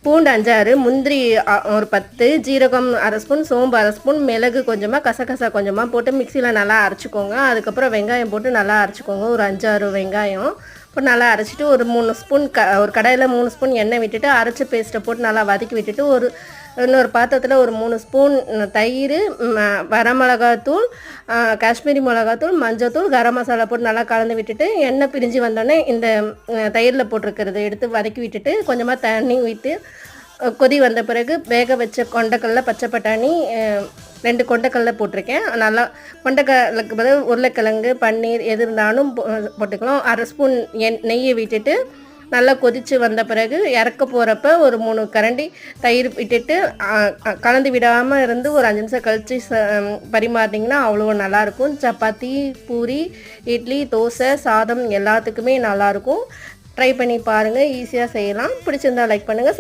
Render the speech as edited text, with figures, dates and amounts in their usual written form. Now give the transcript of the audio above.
பூண்டு 5, 6, முந்திரி ஒரு 10, ஜீரகம் 1/2 ஸ்பூன், சோம்பு 1/2 ஸ்பூன், மிளகு கொஞ்சமாக, கசகசா கொஞ்சமாக போட்டு மிக்சியில் நல்லா அரைச்சிக்கோங்க. அதுக்கப்புறம் வெங்காயம் போட்டு நல்லா அரைச்சிக்கோங்க. ஒரு 5, 6 வெங்காயம் போட்டு நல்லா அரைச்சிட்டு ஒரு 3 ஸ்பூன் ஒரு கடாயில் 3 ஸ்பூன் எண்ணெய் விட்டுட்டு அரைச்ச பேஸ்ட்டை போட்டு நல்லா வதக்கி விட்டுட்டு இன்னொரு பாத்திரத்தில் ஒரு 3 ஸ்பூன் தயிர், வரமிளகாத்தூள், காஷ்மீரி மிளகாத்தூள், மஞ்சத்தூள், கரம் மசாலா போட்டு நல்லா கலந்து விட்டுட்டு எண்ணெய் பிரிஞ்சு வந்தோடனே இந்த தயிரில் போட்டிருக்கிறத எடுத்து வதக்கி விட்டுட்டு கொஞ்சமாக தண்ணி விட்டு கொதி வந்த பிறகு வேக வச்ச கொண்டைக்கடலை, பச்சை பட்டாணி, 2 கொண்டைக்கடலை போட்டிருக்கேன். நல்லா கொண்டைக்கடலுக்கு பதில் உருளைக்கிழங்கு, பன்னீர் எது இருந்தாலும் போட்டுக்கலாம். 1/2 ஸ்பூன் நெய்யை விட்டுட்டு நல்லா கொதித்து வந்த பிறகு இறக்க போகிறப்ப ஒரு 3 கரண்டி தயிர் விட்டுட்டு கலந்து விடாமல் இருந்து ஒரு 5 நிமிஷம் கழித்து பரிமாறினீங்கன்னா அவ்வளோ நல்லாயிருக்கும். சப்பாத்தி, பூரி, இட்லி, தோசை, சாதம் எல்லாத்துக்குமே நல்லாயிருக்கும். ட்ரை பண்ணி பாருங்கள். ஈஸியாக செய்யலாம். பிடிச்சிருந்தா லைக் பண்ணுங்கள்.